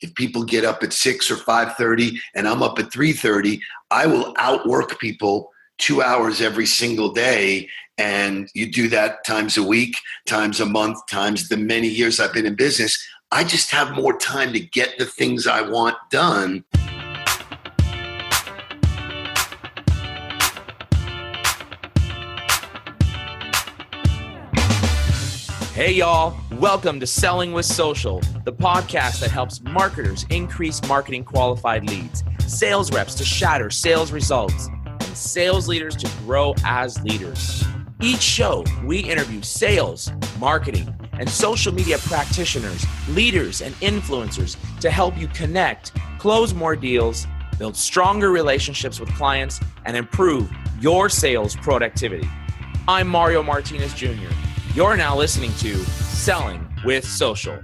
If people get up at 6 or 5:30 and I'm up at 3:30, I will outwork people 2 hours every single day. And you do that times a week, times a month, times the many years I've been in business. I just have more time to get the things I want done. Hey y'all, welcome to Selling with Social, the podcast that helps marketers increase marketing qualified leads, sales reps to shatter sales results, and sales leaders to grow as leaders. Each show, we interview sales, marketing, and social media practitioners, leaders, and influencers to help you connect, close more deals, build stronger relationships with clients, and improve your sales productivity. I'm Mario Martinez Jr. You're now listening to Selling with Social.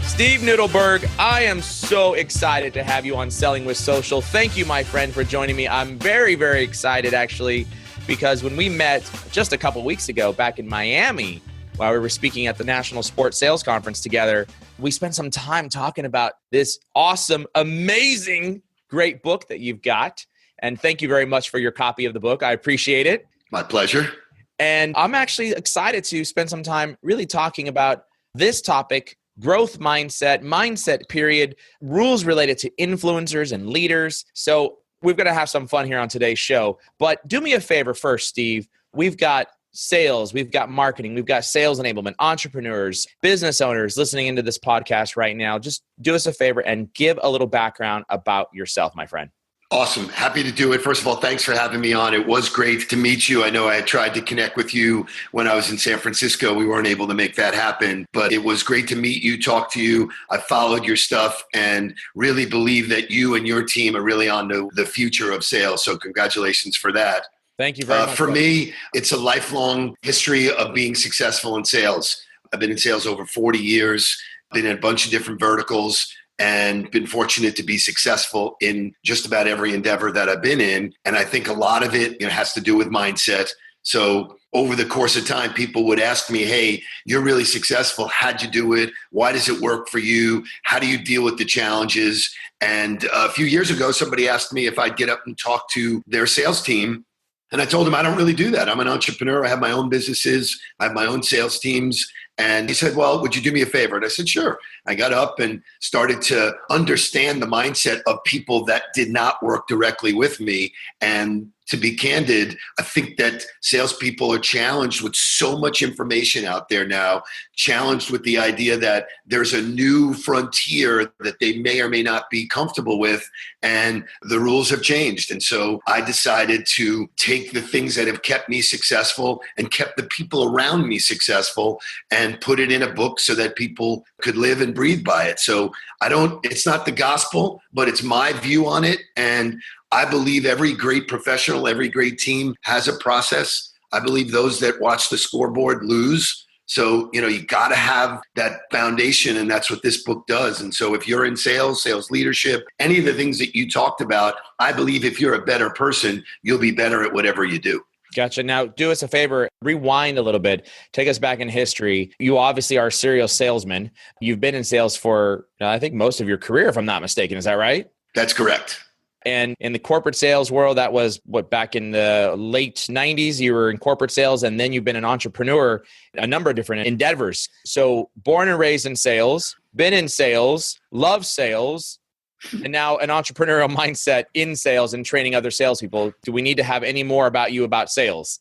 Steve Nudelberg, I am so excited to have you on Selling with Social. Thank you, my friend, for joining me. I'm very, very excited, actually, because when we met just a couple weeks ago back in Miami, while we were speaking at the National Sports Sales Conference together, we spent some time talking about this awesome, amazing, great book that you've got. And thank you very much for your copy of the book. I appreciate it. My pleasure. And I'm actually excited to spend some time really talking about this topic, growth mindset period, rules related to influencers and leaders. So we're going to have some fun here on today's show. But do me a favor first, Steve. We've got sales, we've got marketing, we've got sales enablement, entrepreneurs, business owners listening into this podcast right now. Just do us a favor and give a little background about yourself, my friend. Awesome. Happy to do it. First of all, thanks for having me on. It was great to meet you. I know I had tried to connect with you when I was in San Francisco. We weren't able to make that happen, but it was great to meet you, talk to you. I followed your stuff and really believe that you and your team are really on to the future of sales. So congratulations for that. Thank you very much. For me, it's a lifelong history of being successful in sales. I've been in sales over 40 years, been in a bunch of different verticals, and been fortunate to be successful in just about every endeavor that I've been in. And I think a lot of it, has to do with mindset. So over the course of time, people would ask me, hey, you're really successful. How'd you do it? Why does it work for you? How do you deal with the challenges? And a few years ago, somebody asked me if I'd get up and talk to their sales team. And I told him, I don't really do that. I'm an entrepreneur. I have my own businesses. I have my own sales teams. And he said, well, would you do me a favor? And I said, sure. I got up and started to understand the mindset of people that did not work directly with me. And to be candid, I think that salespeople are challenged with so much information out there now, challenged with the idea that there's a new frontier that they may or may not be comfortable with, and the rules have changed. And so I decided to take the things that have kept me successful and kept the people around me successful and put it in a book so that people could live and breathe by it. So it's not the gospel, but it's my view on it. And I believe every great professional, every great team has a process. I believe those that watch the scoreboard lose. So, you got to have that foundation, and that's what this book does. And so if you're in sales leadership, any of the things that you talked about, I believe if you're a better person, you'll be better at whatever you do. Gotcha. Now, do us a favor, rewind a little bit, take us back in history. You obviously are a serial salesman. You've been in sales for, I think, most of your career, if I'm not mistaken. Is that right? That's correct. And in the corporate sales world, that was back in the late 90s, you were in corporate sales, and then you've been an entrepreneur, a number of different endeavors. So born and raised in sales, been in sales, love sales, and now an entrepreneurial mindset in sales and training other salespeople. Do we need to have any more about you about sales?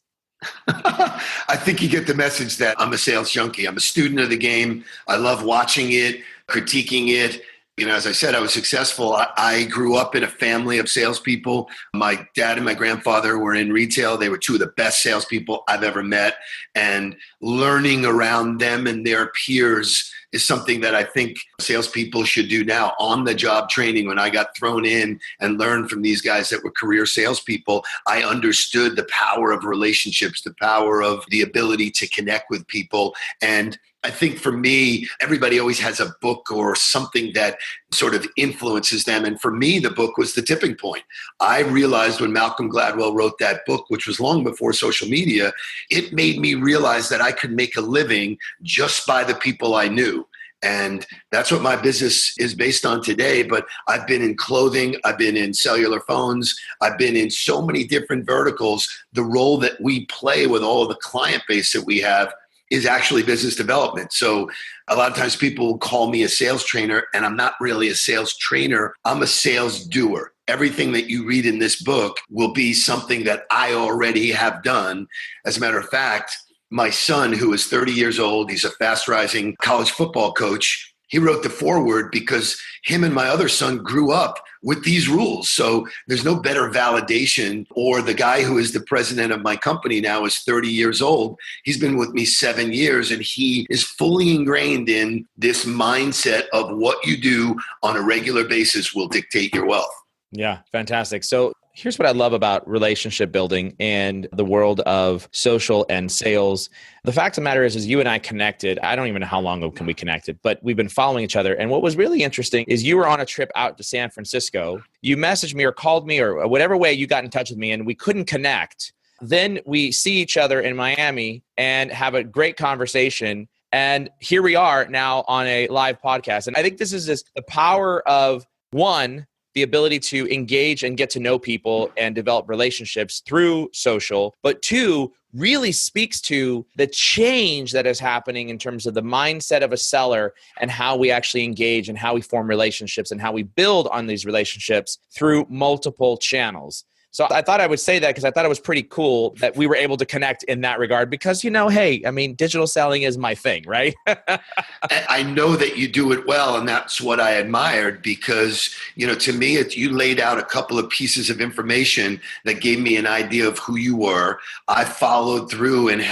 I think you get the message that I'm a sales junkie. I'm a student of the game. I love watching it, critiquing it. As I said, I was successful. I grew up in a family of salespeople. My dad and my grandfather were in retail. They were two of the best salespeople I've ever met. And learning around them and their peers is something that I think salespeople should do now. On-the-job training, when I got thrown in and learned from these guys that were career salespeople, I understood the power of relationships, the power of the ability to connect with people. And I think for me, everybody always has a book or something that sort of influences them. And for me, the book was the tipping point. I realized when Malcolm Gladwell wrote that book, which was long before social media, it made me realize that I could make a living just by the people I knew. And that's what my business is based on today. But I've been in clothing, I've been in cellular phones, I've been in so many different verticals. The role that we play with all of the client base that we have is actually business development. So a lot of times people call me a sales trainer, and I'm not really a sales trainer. I'm a sales doer. Everything that you read in this book will be something that I already have done. As a matter of fact, my son, who is 30 years old, he's a fast rising college football coach. He wrote the foreword because him and my other son grew up with these rules. So there's no better validation. Or the guy who is the president of my company now is 30 years old. He's been with me 7 years, and he is fully ingrained in this mindset of what you do on a regular basis will dictate your wealth. Yeah, fantastic. So here's what I love about relationship building and the world of social and sales. The fact of the matter is you and I connected. I don't even know how long ago we connected, but we've been following each other. And what was really interesting is you were on a trip out to San Francisco. You messaged me or called me or whatever way you got in touch with me, and we couldn't connect. Then we see each other in Miami and have a great conversation. And here we are now on a live podcast. And I think this is just the power of, one, the ability to engage and get to know people and develop relationships through social, but two, really speaks to the change that is happening in terms of the mindset of a seller and how we actually engage and how we form relationships and how we build on these relationships through multiple channels. So I thought I would say that because I thought it was pretty cool that we were able to connect in that regard because, hey, I mean, digital selling is my thing, right? I know that you do it well, and that's what I admired because, to me, you laid out a couple of pieces of information that gave me an idea of who you were. I followed through and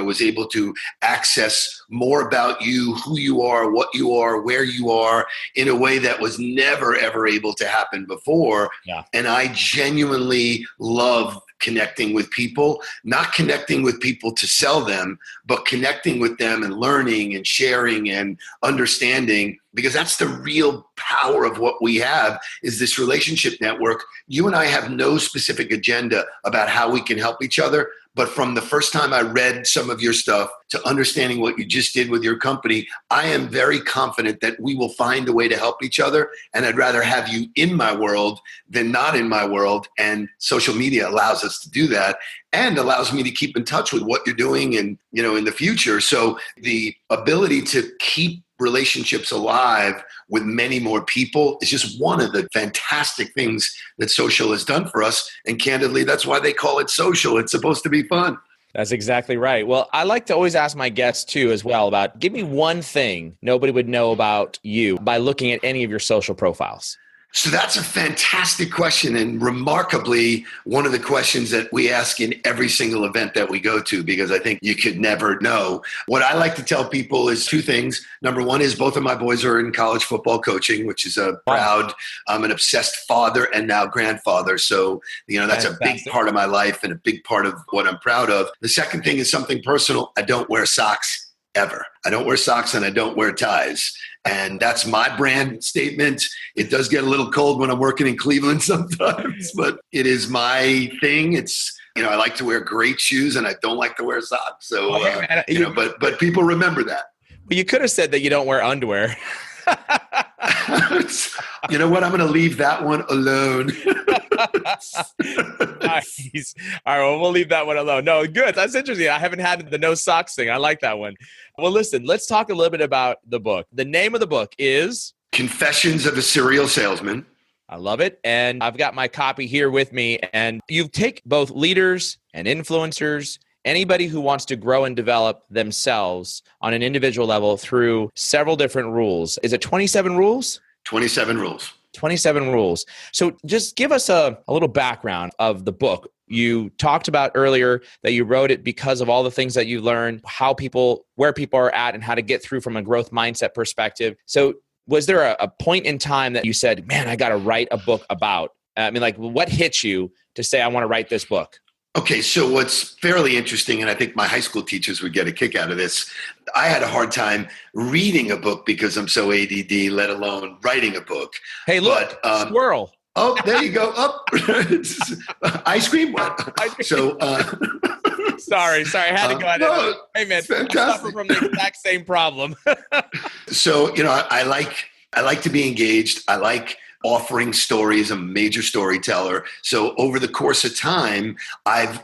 was able to access more about you, who you are, what you are, where you are, in a way that was never, ever able to happen before. Yeah. And I genuinely love connecting with people, not connecting with people to sell them, but connecting with them and learning and sharing and understanding, because that's the real power of what we have is this relationship network. You and I have no specific agenda about how we can help each other. But from the first time I read some of your stuff to understanding what you just did with your company, I am very confident that we will find a way to help each other. And I'd rather have you in my world than not in my world. And social media allows us to do that and allows me to keep in touch with what you're doing and, in the future. So the ability to keep relationships alive with many more people is just one of the fantastic things that social has done for us. And candidly, that's why they call it social. It's supposed to be fun. That's exactly right. Well, I like to always ask my guests too as well about, give me one thing nobody would know about you by looking at any of your social profiles. So that's a fantastic question, and remarkably one of the questions that we ask in every single event that we go to, because I think you could never know. What I like to tell people is two things. Number one is both of my boys are in college football coaching, which is I'm an obsessed father and now grandfather. So, that's a big part of my life and a big part of what I'm proud of. The second thing is something personal. I don't wear socks ever. I don't wear socks and I don't wear ties. And that's my brand statement. It does get a little cold when I'm working in Cleveland sometimes, but it is my thing. It's, I like to wear great shoes and I don't like to wear socks. So, but people remember that. Well, you could have said that you don't wear underwear. You know what? I'm going to leave that one alone. Nice. All right. Well, we'll leave that one alone. No, good. That's interesting. I haven't had the no socks thing. I like that one. Well, listen, let's talk a little bit about the book. The name of the book is Confessions of a Serial Salesman. I love it. And I've got my copy here with me. And you take both leaders and influencers, anybody who wants to grow and develop themselves on an individual level through several different rules. Is it 27 rules? 27 rules. 27 rules. So just give us a little background of the book. You talked about earlier that you wrote it because of all the things that you learned, where people are at and how to get through from a growth mindset perspective. So was there a point in time that you said, man, I got to write a book about? What hit you to say, I want to write this book? Okay, so what's fairly interesting, and I think my high school teachers would get a kick out of this, I had a hard time reading a book because I'm so ADD, let alone writing a book. Hey, look, squirrel. Oh, there you go. Oh, ice cream. So, sorry, I had to go ahead. No, hey man, I suffer from the exact same problem. So, I like to be engaged. I like offering stories. I'm a major storyteller. So over the course of time,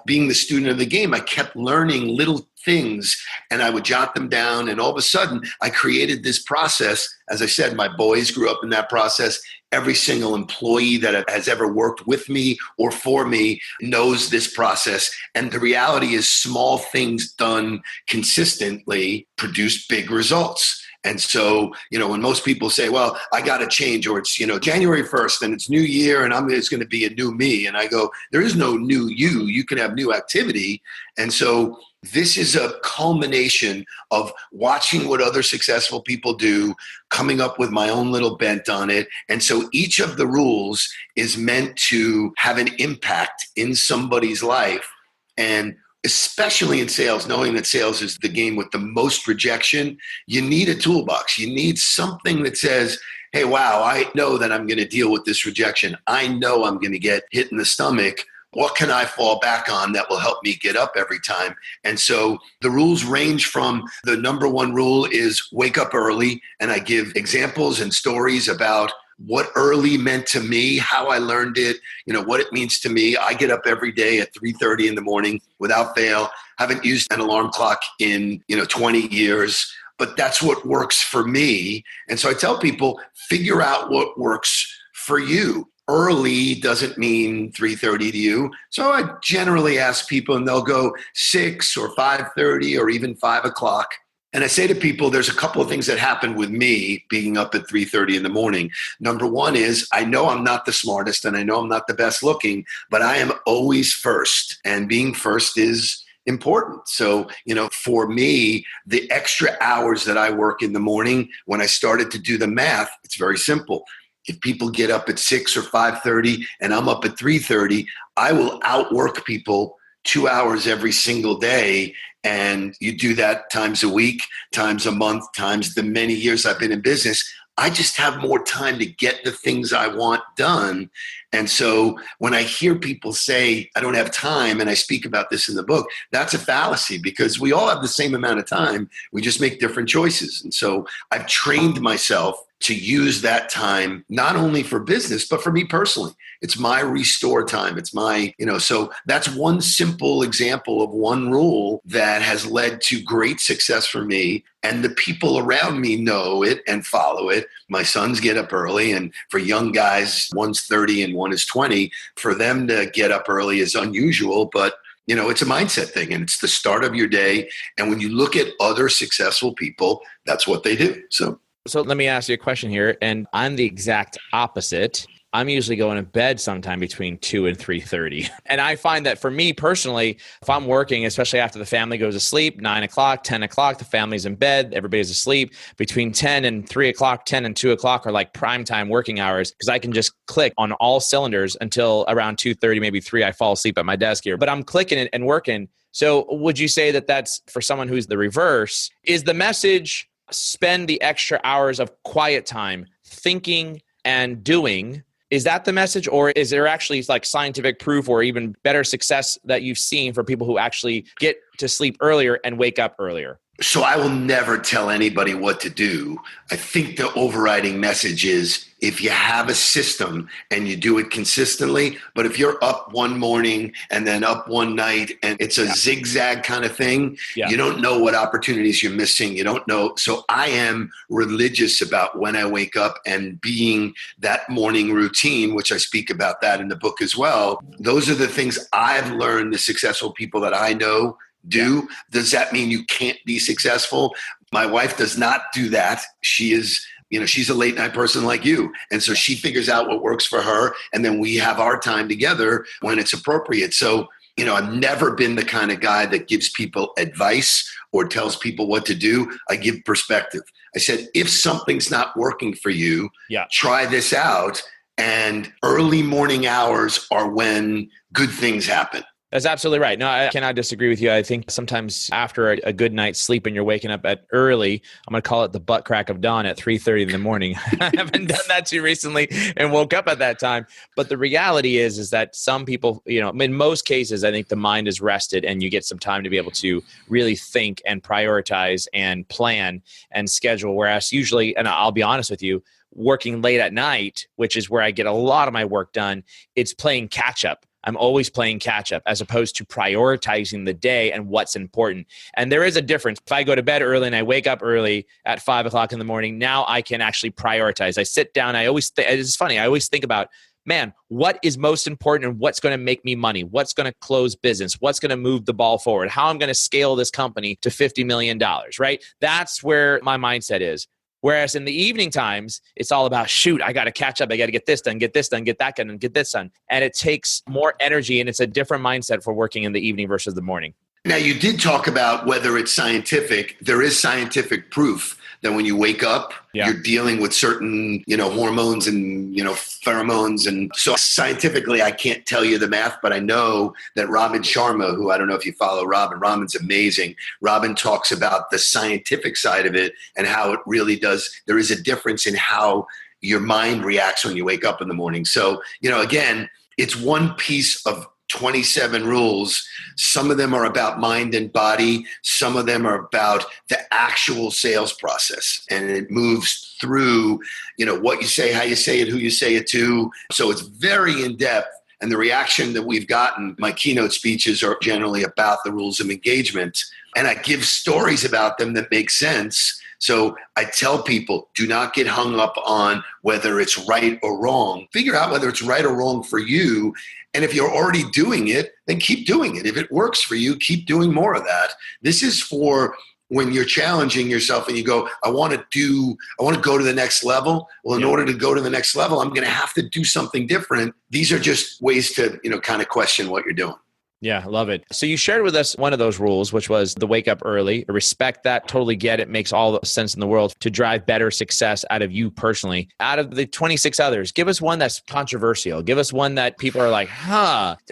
being the student of the game, I kept learning little things and I would jot them down. And all of a sudden I created this process. As I said, my boys grew up in that process. Every single employee that has ever worked with me or for me knows this process. And the reality is small things done consistently produce big results. And so, when most people say, well, I got to change, or it's, January 1st and it's new year and it's going to be a new me. And I go, there is no new you. You can have new activity. And so this is a culmination of watching what other successful people do, coming up with my own little bent on it. And so each of the rules is meant to have an impact in somebody's life. And especially in sales, knowing that sales is the game with the most rejection, you need a toolbox. You need something that says, hey, wow, I know that I'm going to deal with this rejection. I know I'm going to get hit in the stomach. What can I fall back on that will help me get up every time? And so the rules range from the number one rule is wake up early. And I give examples and stories about what early meant to me, how I learned it, what it means to me. I get up every day at 3:30 in the morning without fail. Haven't used an alarm clock in, 20 years, but that's what works for me. And so I tell people, figure out what works for you. Early doesn't mean 3:30 to you. So I generally ask people and they'll go 6 or 5:30 or even 5 o'clock. And I say to people, there's a couple of things that happen with me being up at 3:30 in the morning. Number one is I know I'm not the smartest and I know I'm not the best looking, but I am always first. And being first is important. So, for me, the extra hours that I work in the morning, when I started to do the math, it's very simple. If people get up at 6 or 5:30 and I'm up at 3:30, I will outwork people 2 hours every single day. And you do that times a week, times a month, times the many years I've been in business. I just have more time to get the things I want done. And so when I hear people say, I don't have time, and I speak about this in the book, that's a fallacy because we all have the same amount of time. We just make different choices. And so I've trained myself to use that time, not only for business, but for me personally. It's my restore time. It's my, so that's one simple example of one rule that has led to great success for me. And the people around me know it and follow it. My sons get up early, and for young guys, one's 30 and one is 20. For them to get up early is unusual, but it's a mindset thing and it's the start of your day. And when you look at other successful people, that's what they do. So let me ask you a question here. And I'm the exact opposite. I'm usually going to bed sometime between 2 and 3:30. And I find that for me personally, if I'm working, especially after the family goes to sleep, 9 o'clock, 10 o'clock, the family's in bed, everybody's asleep. Between 10 and 3 o'clock, 10 and 2 o'clock are like prime time working hours because I can just click on all cylinders until around 2:30, maybe 3, I fall asleep at my desk here. But I'm clicking it and working. So would you say that that's for someone who's the reverse? Is the message spend the extra hours of quiet time thinking and doing? Is that the message, or is there actually like scientific proof or even better success that you've seen for people who actually get to sleep earlier and wake up earlier? So I will never tell anybody what to do. I think the overriding message is if you have a system and you do it consistently, but if you're up one morning and then up one night and it's a zigzag kind of thing, you don't know what opportunities you're missing. You don't know. So I am religious about when I wake up and being that morning routine, which I speak about that in the book as well. Those are the things I've learned the successful people that I know do. Does that mean you can't be successful? My wife does not do that. She is, she's a late night person like you. And so she figures out what works for her. And then we have our time together when it's appropriate. So, I've never been the kind of guy that gives people advice or tells people what to do. I give perspective. I said, if something's not working for you, try this out. And early morning hours are when good things happen. That's absolutely right. No, I cannot disagree with you. I think sometimes after a good night's sleep and you're waking up at early, I'm going to call it the butt crack of dawn at 3:30 in the morning. I haven't done that too recently and woke up at that time. But the reality is that some people, in most cases, I think the mind is rested and you get some time to be able to really think and prioritize and plan and schedule. Whereas usually, and I'll be honest with you, working late at night, which is where I get a lot of my work done, it's playing catch up. I'm always playing catch up as opposed to prioritizing the day and what's important. And there is a difference. If I go to bed early and I wake up early at 5 o'clock in the morning, now I can actually prioritize. I sit down. It's funny. I always think about, man, what is most important and what's going to make me money? What's going to close business? What's going to move the ball forward? How I'm going to scale this company to $50 million, right? That's where my mindset is. Whereas in the evening times, it's all about, shoot, I got to catch up. I got to get this done, get this done, get that done, and get this done. And it takes more energy, and it's a different mindset for working in the evening versus the morning. Now, you did talk about whether it's scientific. There is scientific proof that when you wake up, you're dealing with certain, hormones and, pheromones. And so scientifically, I can't tell you the math, but I know that Robin Sharma, who I don't know if you follow Robin, Robin's amazing. Robin talks about the scientific side of it and how it really does. There is a difference in how your mind reacts when you wake up in the morning. So, again, it's one piece of 27 rules. Some of them are about mind and body. Some of them are about the actual sales process. And it moves through, what you say, how you say it, who you say it to. So it's very in depth. And the reaction that we've gotten, my keynote speeches are generally about the rules of engagement. And I give stories about them that make sense. So I tell people, do not get hung up on whether it's right or wrong. Figure out whether it's right or wrong for you. And if you're already doing it, then keep doing it. If it works for you, keep doing more of that. This is for when you're challenging yourself and you go, I want to go to the next level. Well, in order to go to the next level, I'm going to have to do something different. These are just ways to, kind of question what you're doing. Yeah, I love it. So you shared with us one of those rules, which was the wake up early. I respect that, totally get it, makes all the sense in the world to drive better success out of you personally. Out of the 26 others, give us one that's controversial. Give us one that people are like,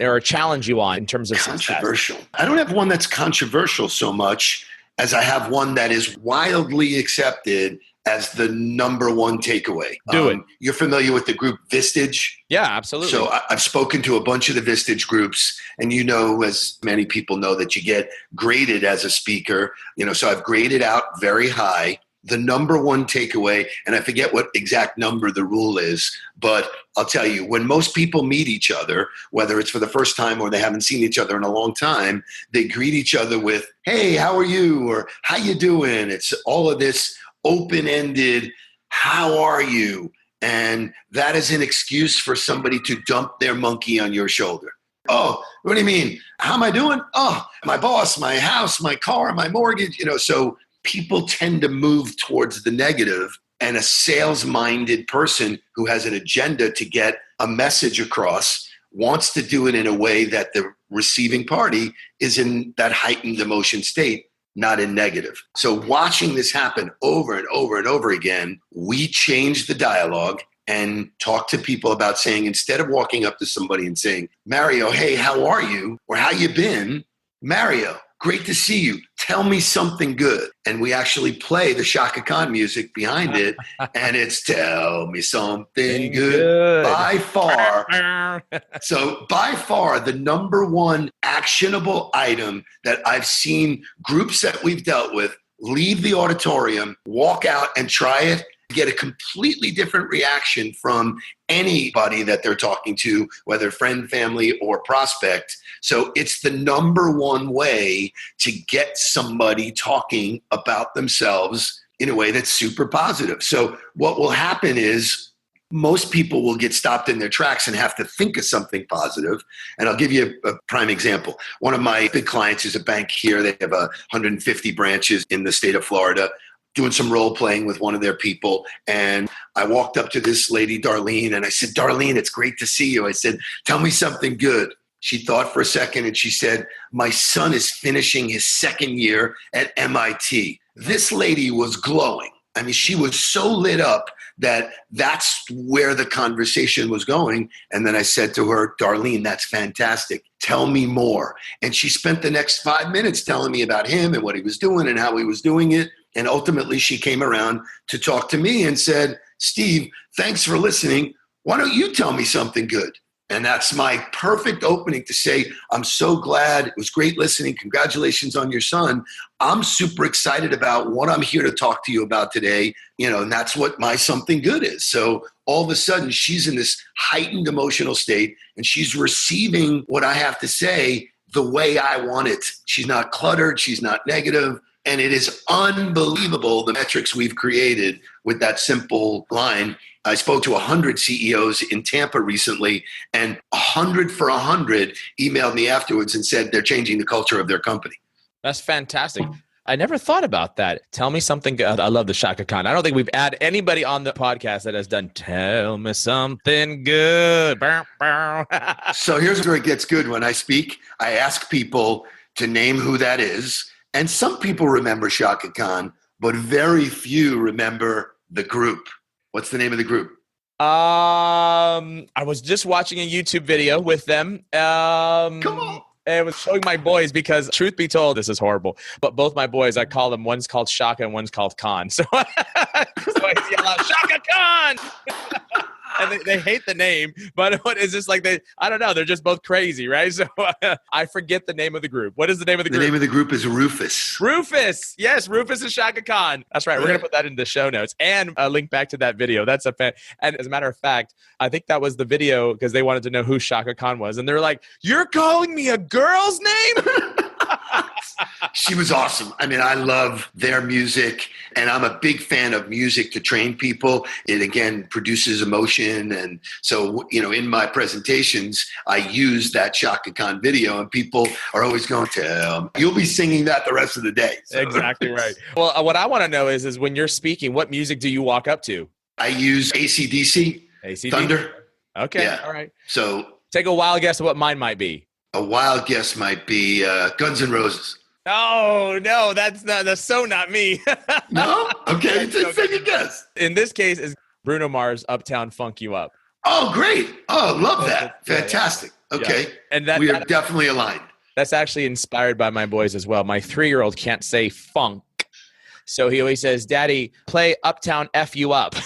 or challenge you on in terms of controversial. success. I don't have one that's controversial so much as I have one that is widely accepted as the number one takeaway. Do it. You're familiar with the group Vistage? Yeah, absolutely. So I've spoken to a bunch of the Vistage groups, and as many people know, that you get graded as a speaker. So I've graded out very high. The number one takeaway, and I forget what exact number the rule is, but I'll tell you, when most people meet each other, whether it's for the first time or they haven't seen each other in a long time, they greet each other with, hey, how are you? Or how you doing? It's all of this open-ended, how are you? And that is an excuse for somebody to dump their monkey on your shoulder. Oh, what do you mean? How am I doing? Oh, my boss, my house, my car, my mortgage, so people tend to move towards the negative, and a sales-minded person who has an agenda to get a message across wants to do it in a way that the receiving party is in that heightened emotion state, not in negative. So watching this happen over and over and over again, we change the dialogue and talk to people about saying, instead of walking up to somebody and saying, Mario, hey, how are you? Or how you been? Mario, great to see you. Tell me something good. And we actually play the Shaka Khan music behind it. And it's tell me something good. By far. So by far, the number one actionable item that I've seen groups that we've dealt with leave the auditorium, walk out and try it, get a completely different reaction from anybody that they're talking to, whether friend, family, or prospect. So it's the number one way to get somebody talking about themselves in a way that's super positive. So what will happen is most people will get stopped in their tracks and have to think of something positive. And I'll give you a prime example. One of my big clients is a bank here. They have 150 branches in the state of Florida, doing some role playing with one of their people. And I walked up to this lady, Darlene, and I said, Darlene, it's great to see you. I said, tell me something good. She thought for a second and she said, my son is finishing his second year at MIT. This lady was glowing. I mean, she was so lit up that that's where the conversation was going. And then I said to her, Darlene, that's fantastic. Tell me more. And she spent the next 5 minutes telling me about him and what he was doing and how he was doing it. And ultimately, she came around to talk to me and said, Steve, thanks for listening. Why don't you tell me something good? And that's my perfect opening to say, I'm so glad. It was great listening. Congratulations on your son. I'm super excited about what I'm here to talk to you about today. And that's what my something good is. So all of a sudden, she's in this heightened emotional state and she's receiving what I have to say the way I want it. She's not cluttered. She's not negative. And it is unbelievable the metrics we've created with that simple line. I spoke to 100 CEOs in Tampa recently, and 100 for 100 emailed me afterwards and said they're changing the culture of their company. That's fantastic. I never thought about that. Tell me something good. I love the Shaka Khan. I don't think we've had anybody on the podcast that has done tell me something good. So here's where it gets good. When I speak, I ask people to name who that is. And some people remember Shaka Khan, but very few remember the group. What's the name of the group? I was just watching a YouTube video with them. Come on. It was showing my boys because, truth be told, this is horrible. But both my boys, I call them, one's called Shaka and one's called Khan. So I yell out, Shaka Khan! And they hate the name, but what is this like? I don't know. They're just both crazy, right? So I forget the name of the group. What is the name of the group? The name of the group is Rufus. Rufus. Yes, Rufus and Shaka Khan. That's right. We're going to put that in the show notes and a link back to that video. That's a fan. And as a matter of fact, I think that was the video because they wanted to know who Shaka Khan was. And they're like, you're calling me a girl's name? She was awesome. I mean, I love their music, and I'm a big fan of music to train people. It, again, produces emotion. And so, in my presentations, I use that Shaka Khan video, and people are always going to, you'll be singing that the rest of the day. So. Exactly right. Well, what I want to know is when you're speaking, what music do you walk up to? I use AC/DC, Thunder. Okay. Yeah. All right. So take a wild guess of what mine might be. A wild guess might be Guns N' Roses. Oh, no, that's so not me. No? Okay, just take a guess. In this case, is Bruno Mars' Uptown Funk You Up. Oh, great. Oh, love that. Fantastic. Okay. Yeah. And we are definitely aligned. That's actually inspired by my boys as well. My 3-year-old can't say funk. So he always says, Daddy, play Uptown F You Up.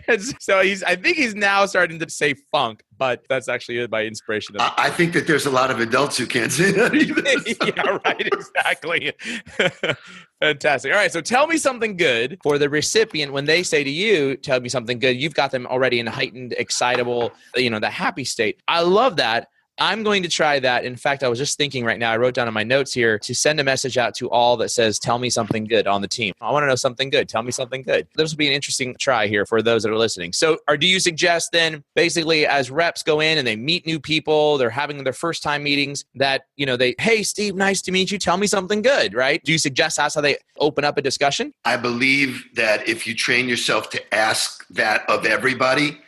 And so I think he's now starting to say funk, but that's actually my inspiration. I think that there's a lot of adults who can't say that either. So. Yeah, right. Exactly. Fantastic. All right. So tell me something good for the recipient. When they say to you, tell me something good, you've got them already in heightened, excitable, the happy state. I love that. I'm going to try that. In fact, I was just thinking right now, I wrote down in my notes here to send a message out to all that says, tell me something good on the team. I want to know something good. Tell me something good. This will be an interesting try here for those that are listening. So, do you suggest then basically as reps go in and they meet new people, they're having their first time meetings that, hey, Steve, nice to meet you. Tell me something good, right? Do you suggest that's how they open up a discussion? I believe that if you train yourself to ask that of everybody,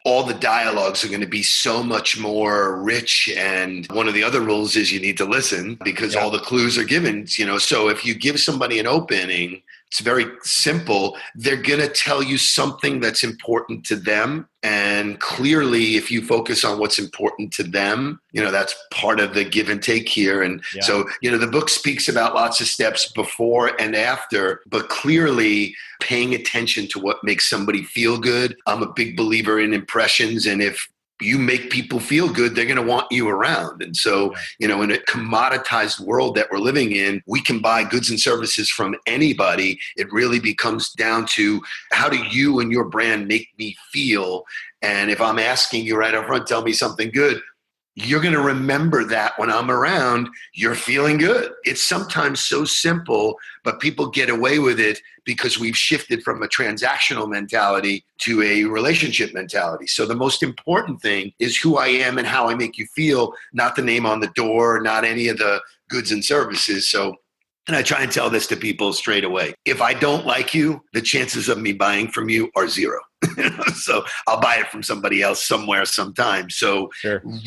all the dialogues are going to be so much more rich. And one of the other rules is you need to listen because all the clues are given, So if you give somebody an opening, it's very simple. They're going to tell you something that's important to them. And clearly, if you focus on what's important to them, that's part of the give and take here. And so, the book speaks about lots of steps before and after, but clearly paying attention to what makes somebody feel good. I'm a big believer in impressions. And if you make people feel good, they're going to want you around. And so, in a commoditized world that we're living in, we can buy goods and services from anybody. It really becomes down to how do you and your brand make me feel? And if I'm asking you right up front, tell me something good, you're going to remember that when I'm around, you're feeling good. It's sometimes so simple, but people get away with it because we've shifted from a transactional mentality to a relationship mentality. So the most important thing is who I am and how I make you feel, not the name on the door, not any of the goods and services. And I try and tell this to people straight away. If I don't like you, the chances of me buying from you are zero. So I'll buy it from somebody else somewhere sometime. So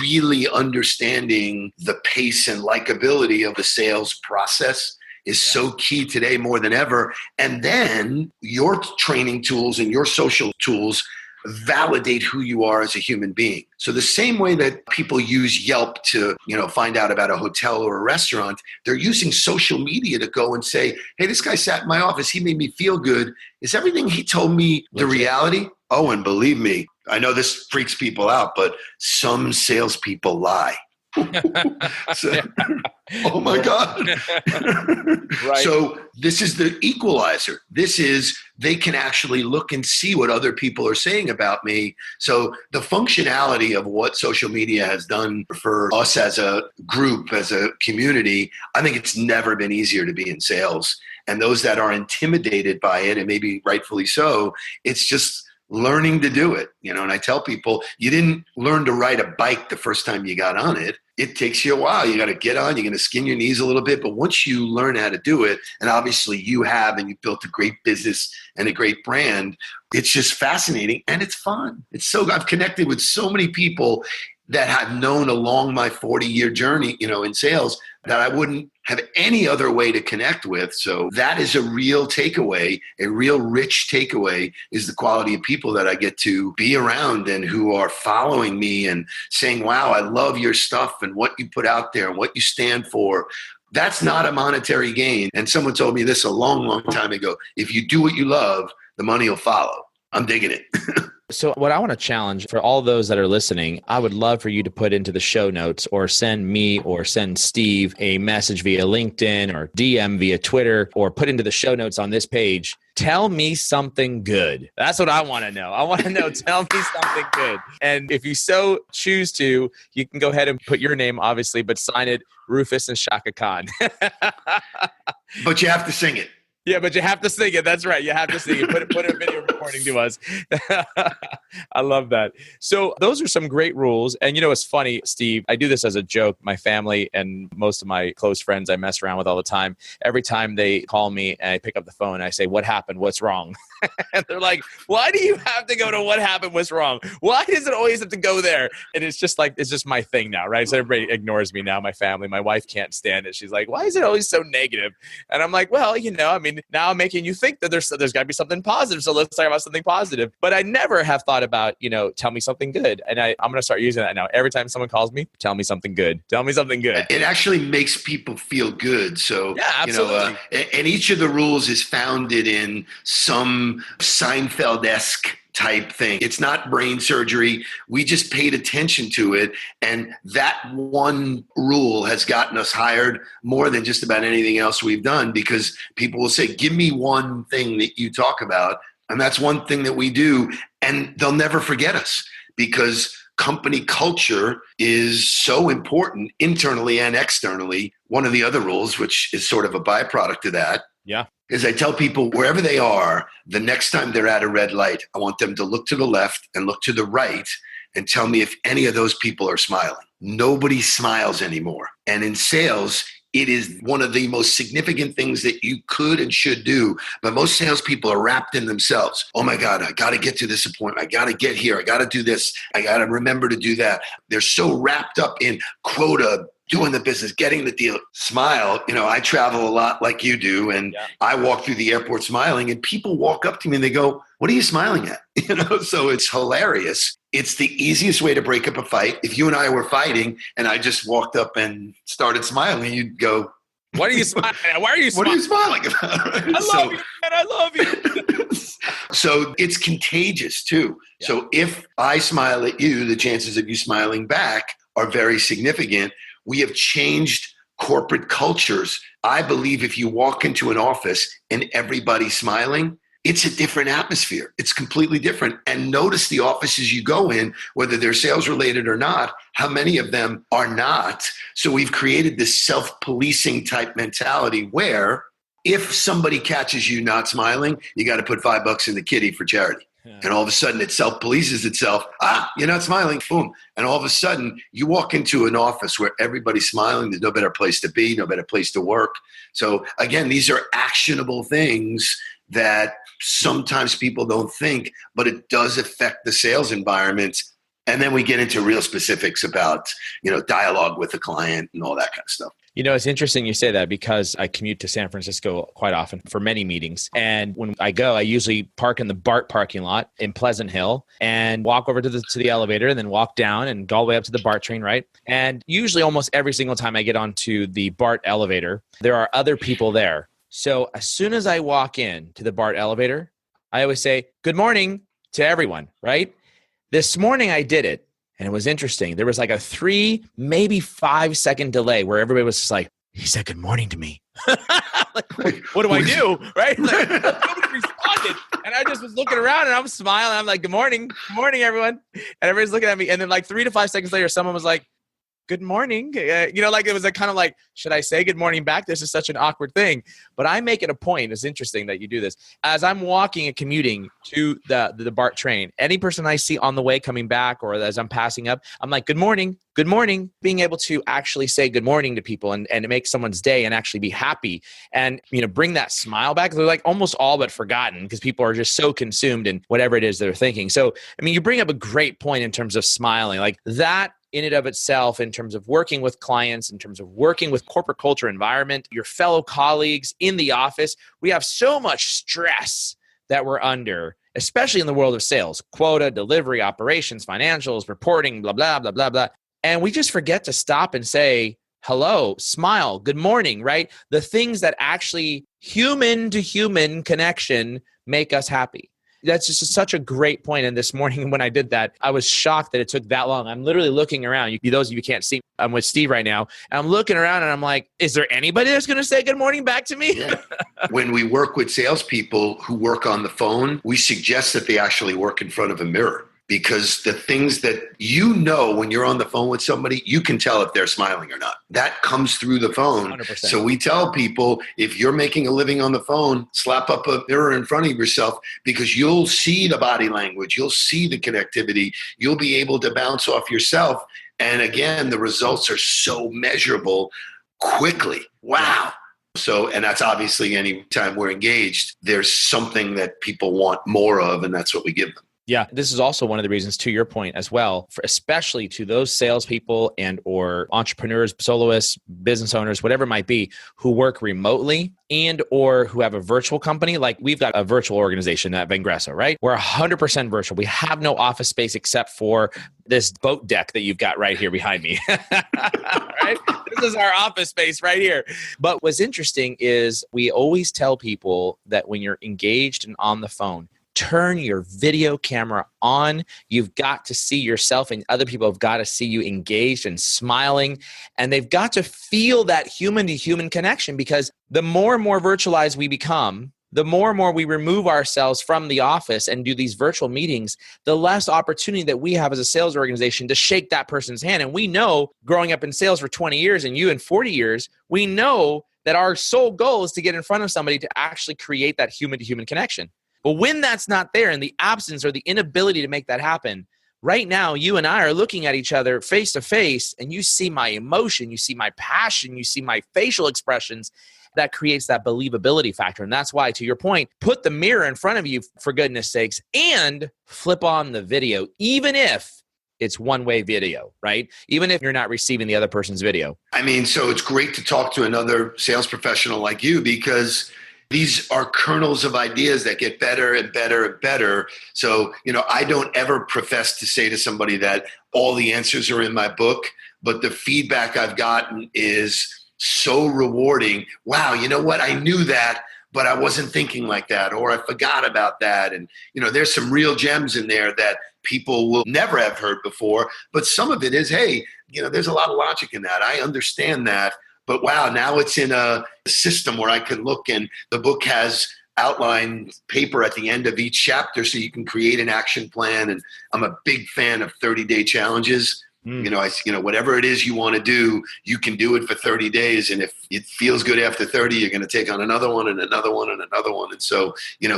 really understanding the pace and likability of the sales process is so key today more than ever. And then your training tools and your social tools validate who you are as a human being. So the same way that people use Yelp to, find out about a hotel or a restaurant, they're using social media to go and say, hey, this guy sat in my office. He made me feel good. Is everything he told me the reality? Oh, and believe me, I know this freaks people out, but some salespeople lie. Oh my God. Right. So this is the equalizer. They can actually look and see what other people are saying about me. So the functionality of what social media has done for us as a group, as a community, I think it's never been easier to be in sales. And those that are intimidated by it, and maybe rightfully so, it's just learning to do it, and I tell people, you didn't learn to ride a bike the first time you got on it. It takes you a while. You got to get on, you're going to skin your knees a little bit. But once you learn how to do it, and obviously you have, and you built a great business and a great brand, it's just fascinating and it's fun. I've connected with so many people that I've known along my 40-year journey, in sales, that I wouldn't have any other way to connect with. So that is a real takeaway, a real rich takeaway, is the quality of people that I get to be around and who are following me and saying, wow, I love your stuff and what you put out there and what you stand for. That's not a monetary gain. And someone told me this a long, long time ago. If you do what you love, the money will follow. I'm digging it. So what I want to challenge for all those that are listening, I would love for you to put into the show notes or send me or send Steve a message via LinkedIn or DM via Twitter, or put into the show notes on this page. Tell me something good. That's what I want to know. I want to know, tell me something good. And if you so choose to, you can go ahead and put your name, obviously, but sign it Rufus and Shaka Khan. But you have to sing it. Yeah, but you have to sing it. That's right. You have to sing it. Put a video recording to us. I love that. So those are some great rules. And it's funny, Steve, I do this as a joke. My family and most of my close friends I mess around with all the time. Every time they call me and I pick up the phone, I say, what happened? What's wrong? And they're like, why do you have to go to what happened? What's wrong? Why does it always have to go there? And it's just my thing now, right? So everybody ignores me now. My family, my wife can't stand it. She's like, why is it always so negative? And I'm like, well, now I'm making you think that there's got to be something positive. So let's talk about something positive. But I never have thought about, tell me something good. And I'm going to start using that now. Every time someone calls me, tell me something good. Tell me something good. It actually makes people feel good. So, yeah, absolutely. And each of the rules is founded in some Seinfeld-esque type thing. It's not brain surgery. We just paid attention to it. And that one rule has gotten us hired more than just about anything else we've done, because people will say, give me one thing that you talk about. And that's one thing that we do. And they'll never forget us, because company culture is so important internally and externally. One of the other rules, which is sort of a byproduct of that, is I tell people, wherever they are, the next time they're at a red light, I want them to look to the left and look to the right and tell me if any of those people are smiling. Nobody smiles anymore. And in sales, it is one of the most significant things that you could and should do. But most salespeople are wrapped in themselves. Oh my God, I got to get to this appointment. I got to get here. I got to do this. I got to remember to do that. They're so wrapped up in quota, doing the business, getting the deal. Smile. I travel a lot like you do. And I walk through the airport smiling, and people walk up to me and they go, what are you smiling at? So it's hilarious. It's the easiest way to break up a fight. If you and I were fighting and I just walked up and started smiling, you'd go, what are you smiling at? Why are you smiling? What are you smiling about? Right? I love you, man. I love you. So it's contagious too. Yeah. So if I smile at you, the chances of you smiling back are very significant. We have changed corporate cultures. I believe if you walk into an office and everybody's smiling, it's a different atmosphere. It's completely different. And notice the offices you go in, whether they're sales related or not, how many of them are not. So we've created this self-policing type mentality where if somebody catches you not smiling, you got to put $5 in the kitty for charity. Yeah. And all of a sudden it self-polices itself. You're not smiling. Boom. And all of a sudden you walk into an office where everybody's smiling. There's no better place to be, no better place to work. So again, these are actionable things that sometimes people don't think, but it does affect the sales environment. And then we get into real specifics about, dialogue with the client and all that kind of stuff. It's interesting you say that because I commute to San Francisco quite often for many meetings. And when I go, I usually park in the BART parking lot in Pleasant Hill and walk over to the elevator and then walk down and go all the way up to the BART train, right? And usually almost every single time I get onto the BART elevator, there are other people there. So as soon as I walk in to the BART elevator, I always say, good morning to everyone, right? This morning I did it. And it was interesting. There was like a 3, maybe 5-second delay where everybody was just like, he said good morning to me. Like, what do I do? Right? Like, nobody responded. And I just was looking around and I'm smiling. I'm like, good morning, everyone. And everybody's looking at me. And then like 3 to 5 seconds later, someone was like, good morning. Like it was a kind of like, should I say good morning back? This is such an awkward thing. But I make it a point. It's interesting that you do this. As I'm walking and commuting to the BART train, any person I see on the way coming back or as I'm passing up, I'm like, good morning. Good morning. Being able to actually say good morning to people and to make someone's day and actually be happy and, bring that smile back. They're like almost all but forgotten because people are just so consumed in whatever it is they're thinking. So, you bring up a great point in terms of smiling like that. In and of itself, in terms of working with clients, in terms of working with corporate culture environment, your fellow colleagues in the office, we have so much stress that we're under, especially in the world of sales, quota, delivery, operations, financials, reporting, blah, blah, blah, blah, blah. And we just forget to stop and say, hello, smile, good morning, right? The things that actually human to human connection make us happy. That's just such a great point. And this morning when I did that, I was shocked that it took that long. I'm literally looking around. Those of you who can't see, I'm with Steve right now. And I'm looking around and I'm like, is there anybody that's going to say good morning back to me? Yeah. When we work with salespeople who work on the phone, we suggest that they actually work in front of a mirror. Because the things that when you're on the phone with somebody, you can tell if they're smiling or not. That comes through the phone. 100%. So we tell people, if you're making a living on the phone, slap up a mirror in front of yourself because you'll see the body language. You'll see the connectivity. You'll be able to bounce off yourself. And again, the results are so measurable quickly. Wow. So, and that's obviously any time we're engaged, there's something that people want more of, and that's what we give them. Yeah, this is also one of the reasons, to your point as well, especially to those salespeople and or entrepreneurs, soloists, business owners, whatever it might be, who work remotely and or who have a virtual company. Like we've got a virtual organization at Vengreso, right? We're 100% virtual. We have no office space except for this boat deck that you've got right here behind me. Right? This is our office space right here. But what's interesting is we always tell people that when you're engaged and on the phone, turn your video camera on. You've got to see yourself and other people have got to see you engaged and smiling. And they've got to feel that human to human connection because the more and more virtualized we become, the more and more we remove ourselves from the office and do these virtual meetings, the less opportunity that we have as a sales organization to shake that person's hand. And we know growing up in sales for 20 years and you in 40 years, we know that our sole goal is to get in front of somebody to actually create that human to human connection. But when that's not there and the absence or the inability to make that happen, right now, you and I are looking at each other face to face and you see my emotion, you see my passion, you see my facial expressions. That creates that believability factor. And that's why, to your point, put the mirror in front of you for goodness sakes and flip on the video, even if it's one-way video, right? Even if you're not receiving the other person's video. So it's great to talk to another sales professional like you because these are kernels of ideas that get better and better and better. So, I don't ever profess to say to somebody that all the answers are in my book, but the feedback I've gotten is so rewarding. Wow, you know what? I knew that, but I wasn't thinking like that, or I forgot about that. And, there's some real gems in there that people will never have heard before. But some of it is, hey, there's a lot of logic in that. I understand that. But wow, now it's in a system where I can look and the book has outline paper at the end of each chapter so you can create an action plan. And I'm a big fan of 30-day challenges. Whatever it is you want to do, you can do it for 30 days. And if it feels good after 30, you're going to take on another one and another one and another one. And so,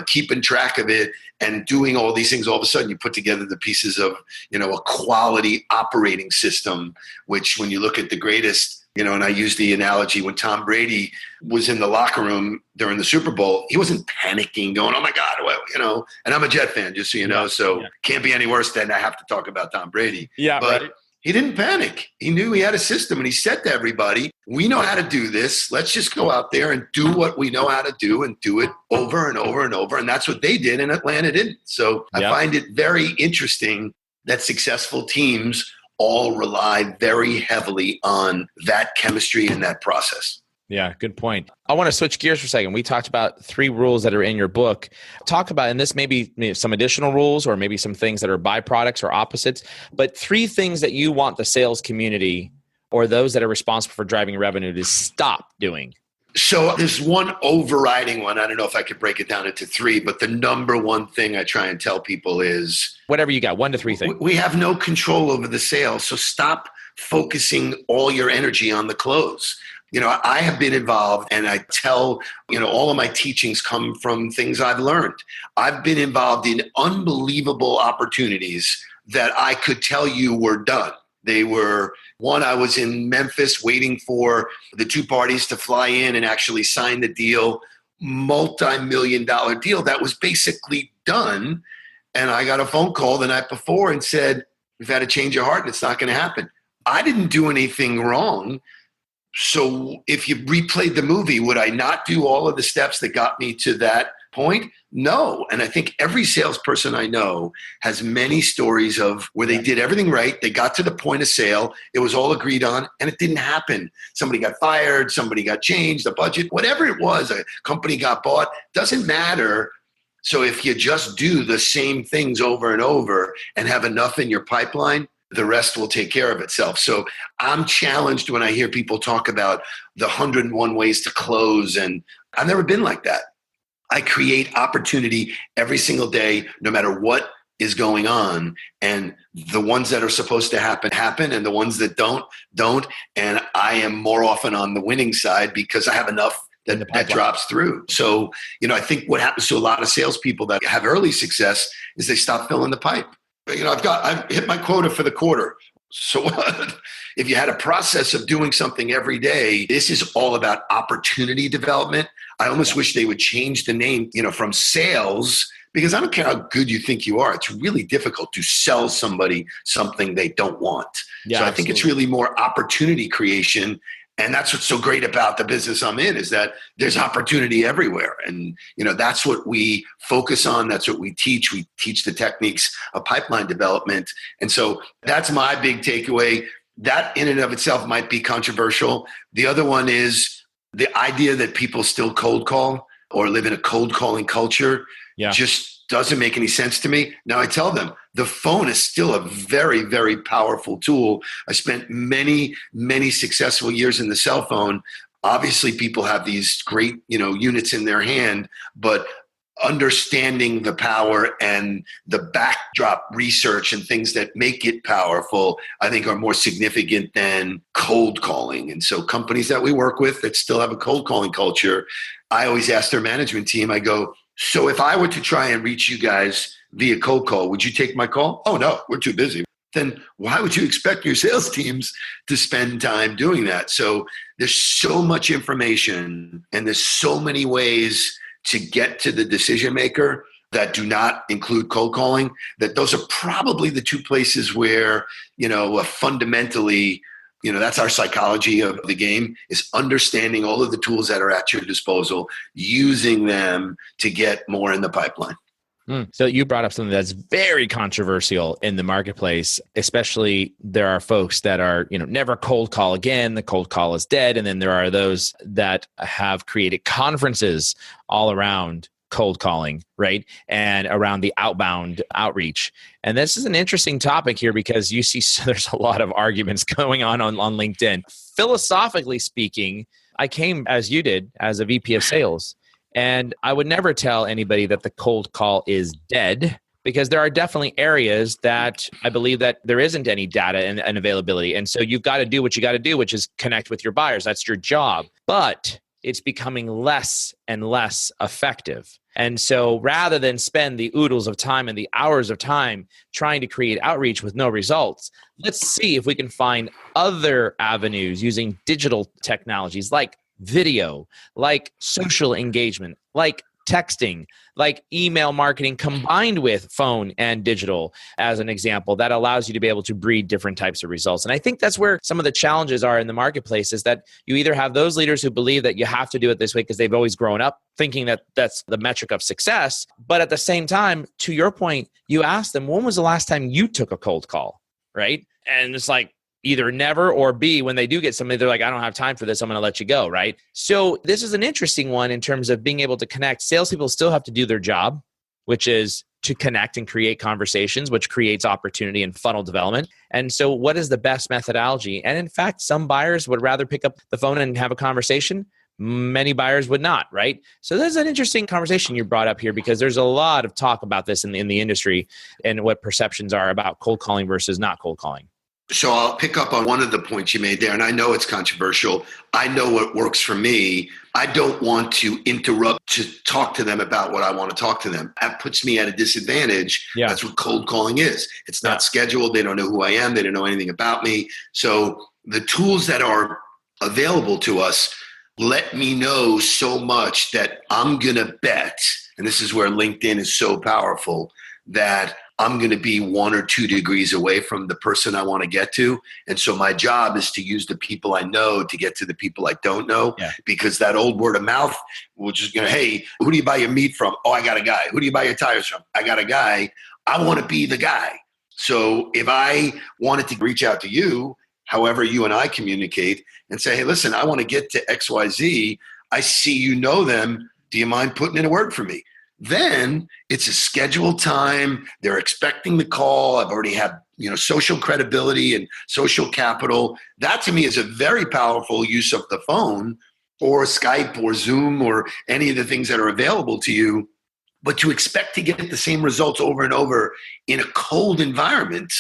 keeping track of it and doing all these things, all of a sudden you put together the pieces of, a quality operating system, which when you look at the greatest, and I use the analogy when Tom Brady was in the locker room during the Super Bowl, he wasn't panicking going, oh my God, and I'm a Jet fan, just so you know, can't be any worse than I have to talk about Tom Brady. Yeah, but right. He didn't panic. He knew he had a system, and he said to everybody, we know how to do this. Let's just go out there and do what we know how to do and do it over and over and over. And that's what they did, and Atlanta didn't. So I find it very interesting that successful teams all rely very heavily on that chemistry and that process. Yeah, good point. I want to switch gears for a second. We talked about 3 rules that are in your book. Talk about, and this may be some additional rules or maybe some things that are byproducts or opposites, but 3 things that you want the sales community or those that are responsible for driving revenue to stop doing. So there's one overriding one. I don't know if I could break it down into 3, but the number one thing I try and tell people is whatever you got, 1 to 3 things. We have no control over the sale. So stop focusing all your energy on the close. I have been involved, and I tell, all of my teachings come from things I've learned. I've been involved in unbelievable opportunities that I could tell you were done. They were, one, I was in Memphis waiting for the 2 parties to fly in and actually sign the deal, multi-million-dollar deal that was basically done. And I got a phone call the night before and said, we've had a change of heart and it's not going to happen. I didn't do anything wrong. So if you replayed the movie, would I not do all of the steps that got me to that point? No. And I think every salesperson I know has many stories of where they did everything right. They got to the point of sale. It was all agreed on and it didn't happen. Somebody got fired. Somebody got changed, the budget, whatever it was, a company got bought. Doesn't matter. So if you just do the same things over and over and have enough in your pipeline, the rest will take care of itself. So I'm challenged when I hear people talk about the 101 ways to close. And I've never been like that. I create opportunity every single day, no matter what is going on. And the ones that are supposed to happen, happen. And the ones that don't. And I am more often on the winning side because I have enough that drops through. So, I think what happens to a lot of salespeople that have early success is they stop filling the pipe. I've hit my quota for the quarter. So what? If you had a process of doing something every day, this is all about opportunity development. I almost wish they would change the name, from sales, because I don't care how good you think you are. It's really difficult to sell somebody something they don't want. Yeah, so I think it's really more opportunity creation. And that's what's so great about the business I'm in, is that there's opportunity everywhere. And, that's what we focus on. That's what we teach. We teach the techniques of pipeline development. And so that's my big takeaway. That in and of itself might be controversial. The other one is the idea that people still cold call or live in a cold calling culture just doesn't make any sense to me. Now I tell them the phone is still a very, very powerful tool. I spent many, many successful years in the cell phone. Obviously people have these great, units in their hand, but understanding the power and the backdrop research and things that make it powerful, I think are more significant than cold calling. And so companies that we work with that still have a cold calling culture, I always ask their management team, I go, so if I were to try and reach you guys via cold call, would you take my call? Oh, no, we're too busy. Then why would you expect your sales teams to spend time doing that? So there's so much information and there's so many ways to get to the decision maker that do not include cold calling, that those are probably the 2 places where, fundamentally, that's our psychology of the game, is understanding all of the tools that are at your disposal, using them to get more in the pipeline. So you brought up something that's very controversial in the marketplace, especially there are folks that are, never cold call again. The cold call is dead. And then there are those that have created conferences all around cold calling, right? And around the outbound outreach. And this is an interesting topic here because you see there's a lot of arguments going on LinkedIn. Philosophically speaking, I came as you did as a VP of sales. And I would never tell anybody that the cold call is dead, because there are definitely areas that I believe that there isn't any data and availability. And so you've got to do what you got to do, which is connect with your buyers. That's your job. But it's becoming less and less effective. And so rather than spend the oodles of time and the hours of time trying to create outreach with no results, let's see if we can find other avenues using digital technologies like video, like social engagement, like texting, like email marketing combined with phone and digital as an example, that allows you to be able to breed different types of results. And I think that's where some of the challenges are in the marketplace, is that you either have those leaders who believe that you have to do it this way because they've always grown up thinking that that's the metric of success. But at the same time, to your point, you ask them, when was the last time you took a cold call, right? And it's like, either never, or B, when they do get somebody, they're like, I don't have time for this, I'm going to let you go, right? So this is an interesting one in terms of being able to connect. Salespeople still have to do their job, which is to connect and create conversations, which creates opportunity and funnel development. And so what is the best methodology? And in fact, some buyers would rather pick up the phone and have a conversation. Many buyers would not, right? So there's an interesting conversation you brought up here, because there's a lot of talk about this in the industry and what perceptions are about cold calling versus not cold calling. So I'll pick up on one of the points you made there, and I know it's controversial. I know what works for me. I don't want to interrupt to talk to them about what I want to talk to them. That puts me at a disadvantage. Yeah. That's what cold calling is. It's not scheduled. They don't know who I am. They don't know anything about me. So the tools that are available to us let me know so much that I'm going to bet, and this is where LinkedIn is so powerful, that I'm going to be 1 or 2 degrees away from the person I want to get to. And so my job is to use the people I know to get to the people I don't know, because that old word of mouth, which is going to, hey, who do you buy your meat from? Oh, I got a guy. Who do you buy your tires from? I got a guy. I want to be the guy. So if I wanted to reach out to you, however you and I communicate, and say, hey, listen, I want to get to XYZ. I see you know them. Do you mind putting in a word for me? Then it's a scheduled time. They're expecting the call. I've already had, social credibility and social capital. That to me is a very powerful use of the phone or Skype or Zoom or any of the things that are available to you. But to expect to get the same results over and over in a cold environment,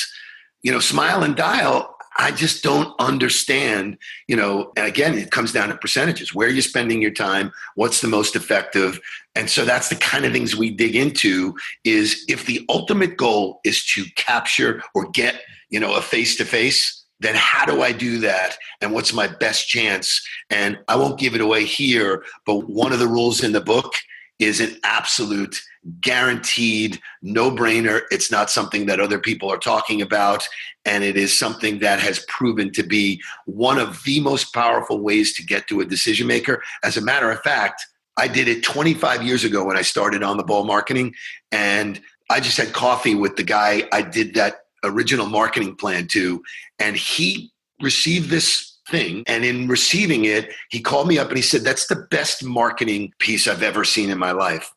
smile and dial, I just don't understand, and again, it comes down to percentages. Where are you spending your time? What's the most effective? And so that's the kind of things we dig into, is if the ultimate goal is to capture or get, a face-to-face, then how do I do that? And what's my best chance? And I won't give it away here, but one of the rules in the book is an absolute guaranteed no-brainer. It's not something that other people are talking about. And it is something that has proven to be one of the most powerful ways to get to a decision maker. As a matter of fact, I did it 25 years ago when I started On the Ball Marketing. And I just had coffee with the guy I did that original marketing plan to. And he received this thing. And in receiving it, he called me up and he said, that's the best marketing piece I've ever seen in my life,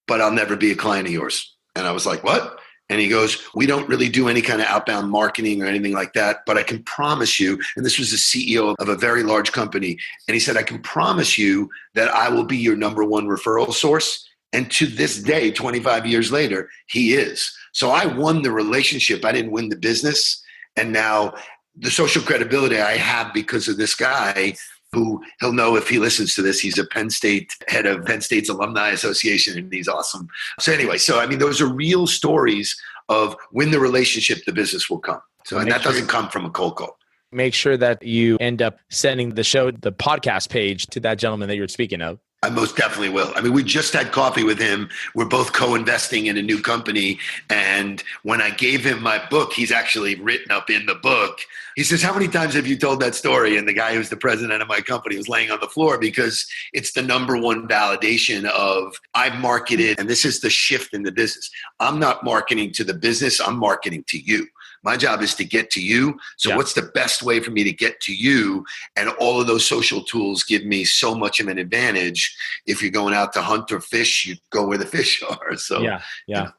but I'll never be a client of yours. And I was like, what? And he goes, we don't really do any kind of outbound marketing or anything like that, but I can promise you, and this was the CEO of a very large company. And he said, I can promise you that I will be your number one referral source. And to this day, 25 years later, he is. So I won the relationship. I didn't win the business. And now the social credibility I have because of this guy, who he'll know if he listens to this, he's a Penn State head of Penn State's Alumni Association, and he's awesome. So anyway, those are real stories of win the relationship, the business will come. So, and that doesn't come from a cold call. Make sure that you end up sending the podcast page to that gentleman that you're speaking of. I most definitely will. I mean, we just had coffee with him. We're both co-investing in a new company. And when I gave him my book, he's actually written up in the book. He says, how many times have you told that story? And the guy who's the president of my company was laying on the floor, because it's the number one validation of I've marketed. And this is the shift in the business. I'm not marketing to the business. I'm marketing to you. My job is to get to you. So what's the best way for me to get to you? And all of those social tools give me so much of an advantage. If you're going out to hunt or fish, you go where the fish are. So yeah,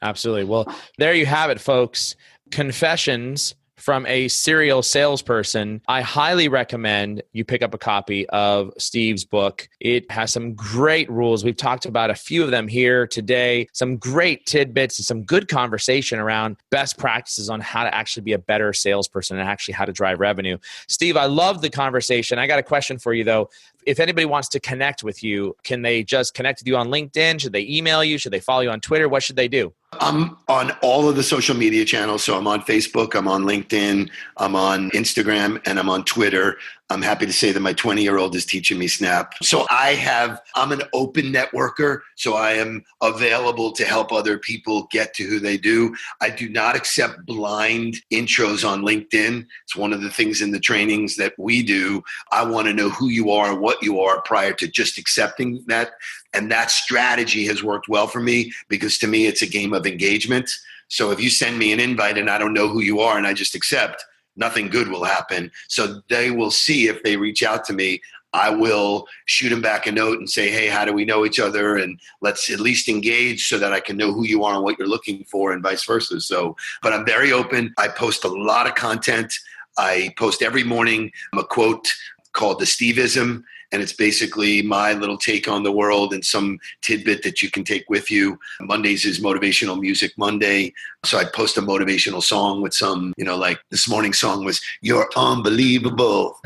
absolutely. Well, there you have it, folks. Confessions from a serial salesperson. I highly recommend you pick up a copy of Steve's book. It has some great rules. We've talked about a few of them here today, some great tidbits and some good conversation around best practices on how to actually be a better salesperson and actually how to drive revenue. Steve, I love the conversation. I got a question for you though. If anybody wants to connect with you, can they just connect with you on LinkedIn? Should they email you? Should they follow you on Twitter? What should they do? I'm on all of the social media channels. So I'm on Facebook, I'm on LinkedIn, I'm on Instagram, and I'm on Twitter. I'm happy to say that my 20-year-old is teaching me Snap. So I'm an open networker. So I am available to help other people get to who they do. I do not accept blind intros on LinkedIn. It's one of the things in the trainings that we do. I want to know who you are and what you are prior to just accepting that. And that strategy has worked well for me because to me, it's a game of engagement. So if you send me an invite and I don't know who you are and I just accept, nothing good will happen. So they will see if they reach out to me. I will shoot them back a note and say, hey, how do we know each other? And let's at least engage so that I can know who you are and what you're looking for and vice versa. So, but I'm very open. I post a lot of content. I post every morning a quote called the Steveism. And it's basically my little take on the world and some tidbit that you can take with you. Mondays is Motivational Music Monday. So I post a motivational song with some, like this morning's song was, "You're unbelievable."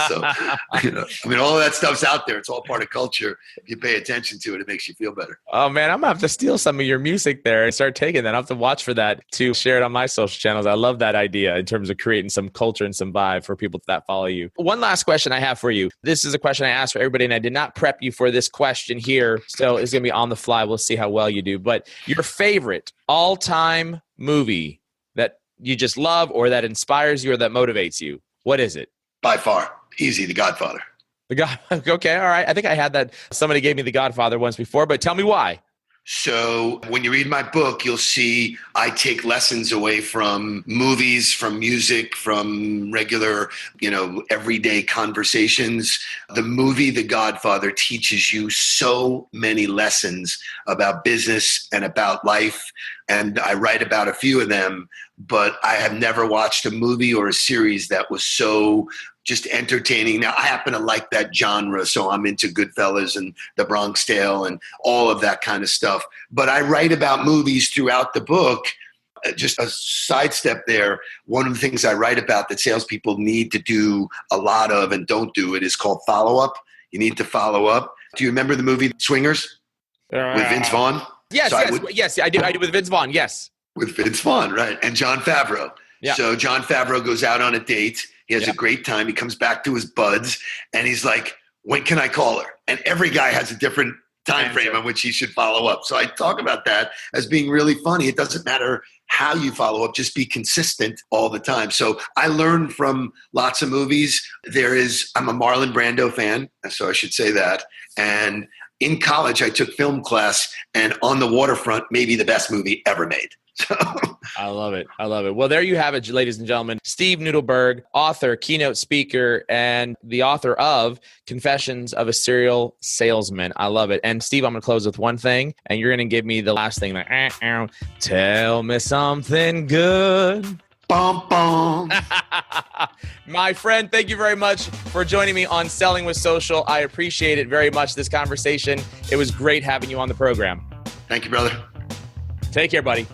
So, all of that stuff's out there. It's all part of culture. If you pay attention to it, it makes you feel better. Oh, man, I'm going to have to steal some of your music there and start taking that. I'll have to watch for that to share it on my social channels. I love that idea in terms of creating some culture and some vibe for people that follow you. One last question I have for you. This is a question I asked for everybody, and I did not prep you for this question here. So it's going to be on the fly. We'll see how well you do. But your favorite all-time movie that you just love or that inspires you or that motivates you, what is it? By far. Easy, The Godfather. Okay, all right. I think I had that. Somebody gave me The Godfather once before, but tell me why. So when you read my book, you'll see I take lessons away from movies, from music, from regular, everyday conversations. The movie, The Godfather, teaches you so many lessons about business and about life. And I write about a few of them, but I have never watched a movie or a series that was so just entertaining. Now, I happen to like that genre, so I'm into Goodfellas and The Bronx Tale and all of that kind of stuff. But I write about movies throughout the book. Just a sidestep there, one of the things I write about that salespeople need to do a lot of and don't do it is called follow-up. You need to follow up. Do you remember the movie Swingers with Vince Vaughn? Yes, I do. I do with Vince Vaughn, yes. With Vince Vaughn, right. And Jon Favreau. Yeah. So Jon Favreau goes out on a date. He has a great time. He comes back to his buds and he's like, when can I call her? And every guy has a different time frame on which he should follow up. So I talk about that as being really funny. It doesn't matter how you follow up, just be consistent all the time. So I learned from lots of movies. I'm a Marlon Brando fan, so I should say that. And in college, I took film class, and On the Waterfront may be the best movie ever made. I love it. Well, there you have it, ladies and gentlemen. Steve Nudelberg, author, keynote speaker, and the author of Confessions of a Serial Salesman. I love it. And Steve, I'm going to close with one thing, and you're going to give me the last thing. Like, tell me something good. Bum, bum. My friend, thank you very much for joining me on Selling with Social. I appreciate it very much, this conversation. It was great having you on the program. Thank you, brother. Take care, buddy.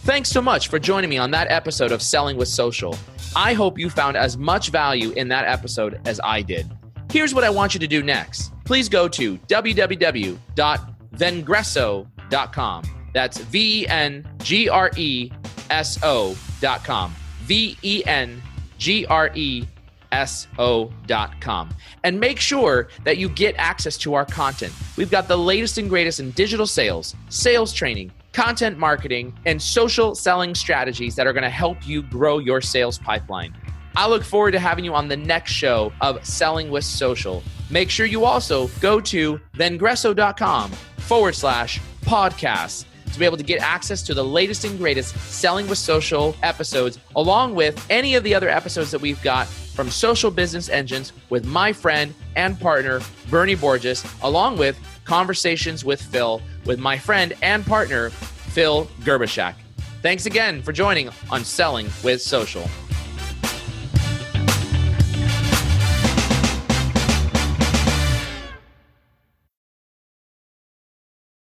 Thanks so much for joining me on that episode of Selling with Social. I hope you found as much value in that episode as I did. Here's what I want you to do next. Please go to www.vengreso.com. That's VENGRESO.com. VENGRESO.com. And make sure that you get access to our content. We've got the latest and greatest in digital sales, sales training, content marketing, and social selling strategies that are going to help you grow your sales pipeline. I look forward to having you on the next show of Selling with Social. Make sure you also go to vengreso.com/podcast to be able to get access to the latest and greatest Selling with Social episodes, along with any of the other episodes that we've got from Social Business Engines with my friend and partner, Bernie Borges, along with Conversations with Phil, with my friend and partner, Phil Gerbishak. Thanks again for joining on Selling with Social.